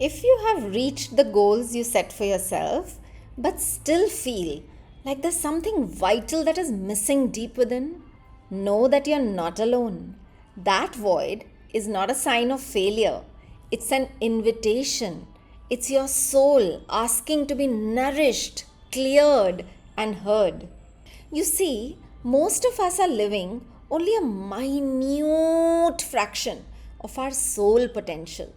If you have reached the goals you set for yourself, but still feel like there's something vital that is missing deep within, know that you're not alone. That void is not a sign of failure, it's an invitation. It's your soul asking to be nourished, cleared, and heard. You see, most of us are living only a minute fraction of our soul potential.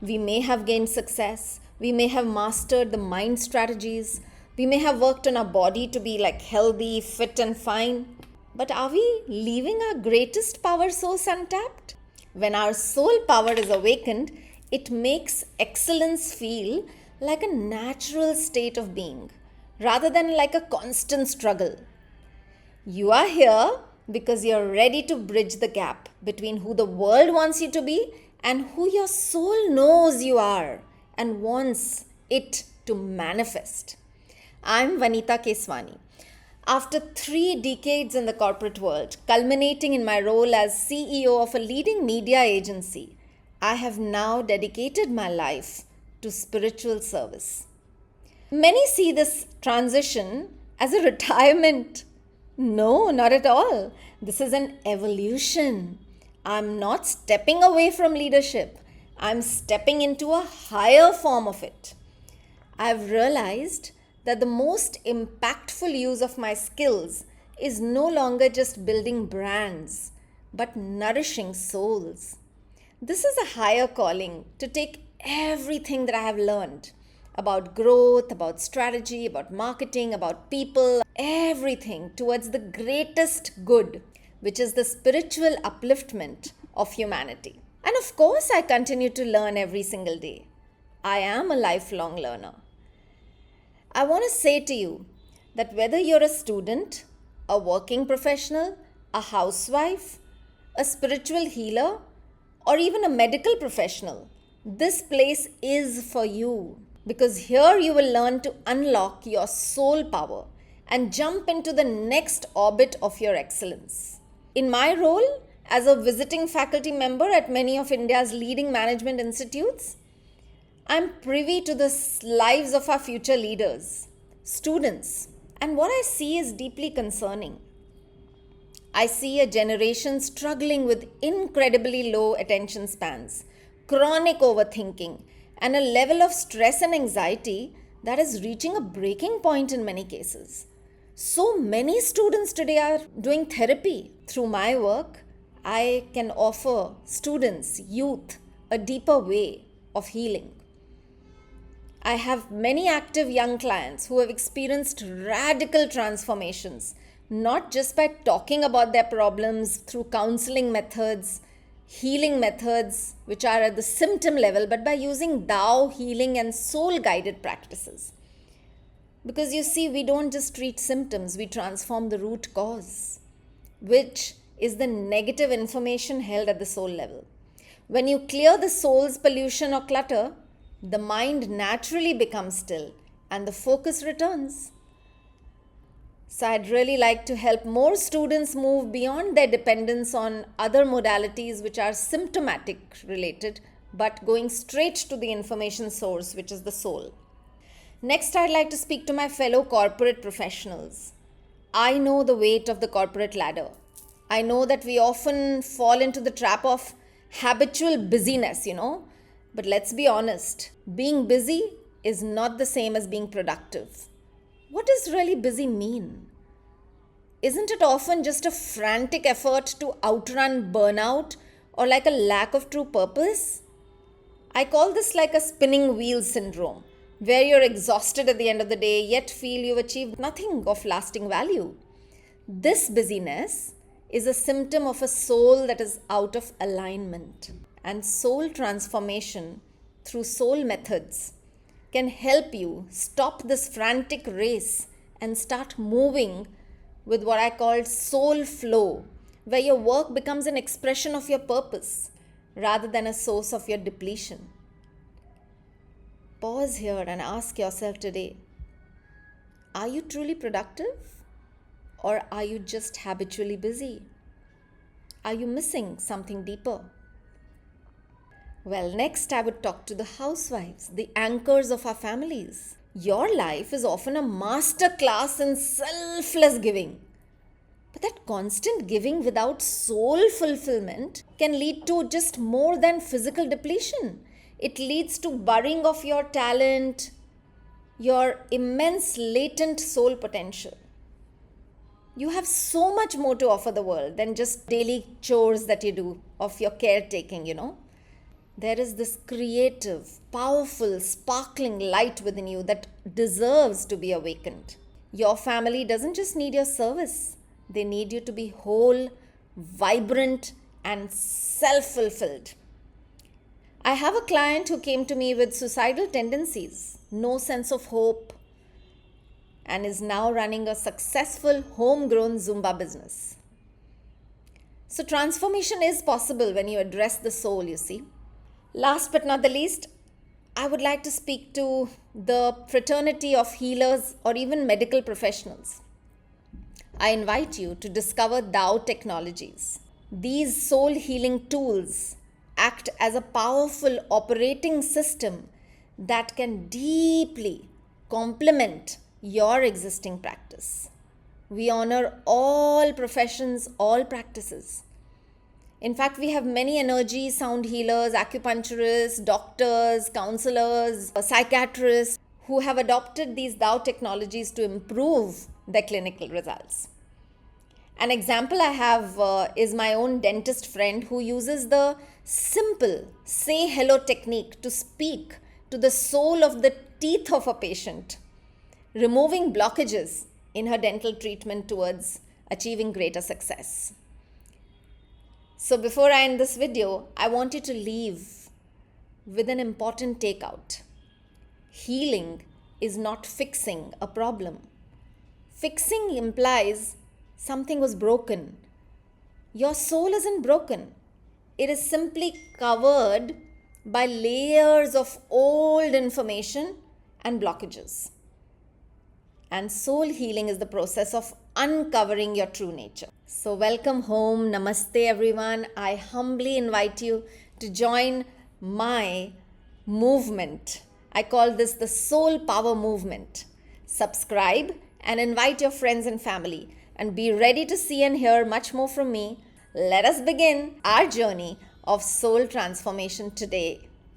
We may have gained success, we may have mastered the mind strategies, we may have worked on our body to be like healthy, fit, and fine. But are we leaving our greatest power source untapped? When our soul power is awakened, it makes excellence feel like a natural state of being rather than like a constant struggle. You are here because you're ready to bridge the gap between who the world wants you to be and who your soul knows you are and wants it to manifest. I'm Vanita Keswani. After 3 decades in the corporate world, culminating in my role as CEO of a leading media agency, I have now dedicated my life to spiritual service. Many see this transition as a retirement. No, not at all. This is an evolution. I'm not stepping away from leadership. I'm stepping into a higher form of it. I've realized that the most impactful use of my skills is no longer just building brands, but nourishing souls. This is a higher calling to take everything that I have learned about growth, about strategy, about marketing, about people, everything towards the greatest good, which is the spiritual upliftment of humanity. And of course, I continue to learn every single day. I am a lifelong learner. I want to say to you that whether you're a student, a working professional, a housewife, a spiritual healer, or even a medical professional, this place is for you because here you will learn to unlock your soul power and jump into the next orbit of your excellence. In my role as a visiting faculty member at many of India's leading management institutes, I'm privy to the lives of our future leaders, students, and what I see is deeply concerning. I see a generation struggling with incredibly low attention spans, chronic overthinking, and a level of stress and anxiety that is reaching a breaking point in many cases. So many students today are doing therapy. Through my work, I can offer students, youth, a deeper way of healing. I have many active young clients who have experienced radical transformations, not just by talking about their problems through counseling methods, healing methods, which are at the symptom level, but by using Tao healing and soul guided practices. Because you see, we don't just treat symptoms, we transform the root cause, which is the negative information held at the soul level. When you clear the soul's pollution or clutter, the mind naturally becomes still and the focus returns. So I'd really like to help more students move beyond their dependence on other modalities which are symptomatic related, but going straight to the information source, which is the soul. Next, I'd like to speak to my fellow corporate professionals. I know the weight of the corporate ladder. I know that we often fall into the trap of habitual busyness, But let's be honest, being busy is not the same as being productive. What does really busy mean? Isn't it often just a frantic effort to outrun burnout or like a lack of true purpose? I call this like a spinning wheel syndrome, where you're exhausted at the end of the day yet feel you've achieved nothing of lasting value. This busyness is a symptom of a soul that is out of alignment. And soul transformation through soul methods can help you stop this frantic race and start moving with what I call soul flow, where your work becomes an expression of your purpose rather than a source of your depletion. Pause here and ask yourself today, are you truly productive or are you just habitually busy? Are you missing something deeper? Well, next I would talk to the housewives, the anchors of our families. Your life is often a master class in selfless giving. But that constant giving without soul fulfillment can lead to just more than physical depletion. It leads to burying of your talent, your immense latent soul potential. You have so much more to offer the world than just daily chores that you do of your caretaking. There is this creative, powerful, sparkling light within you that deserves to be awakened. Your family doesn't just need your service, they need you to be whole, vibrant, and self fulfilled. I have a client who came to me with suicidal tendencies, no sense of hope, and is now running a successful homegrown Zumba business. So, transformation is possible when you address the soul, you see. Last but not the least, I would like to speak to the fraternity of healers or even medical professionals. I invite you to discover Tao Technologies. These soul healing tools act as a powerful operating system that can deeply complement your existing practice. We honor all professions, all practices. In fact, we have many energy sound healers, acupuncturists, doctors, counselors, psychiatrists who have adopted these Tao technologies to improve their clinical results. An example I have is my own dentist friend who uses the simple say hello technique to speak to the soul of the teeth of a patient, removing blockages in her dental treatment towards achieving greater success. So before I end this video, I want you to leave with an important takeout. Healing is not fixing a problem. Fixing implies something was broken. Your soul isn't broken. It is simply covered by layers of old information and blockages. And soul healing is the process of uncovering your true nature. So welcome home. Namaste everyone. I humbly invite you to join my movement. I call this the Soul Power Movement. Subscribe and invite your friends and family and be ready to see and hear much more from me. Let us begin our journey of soul transformation today.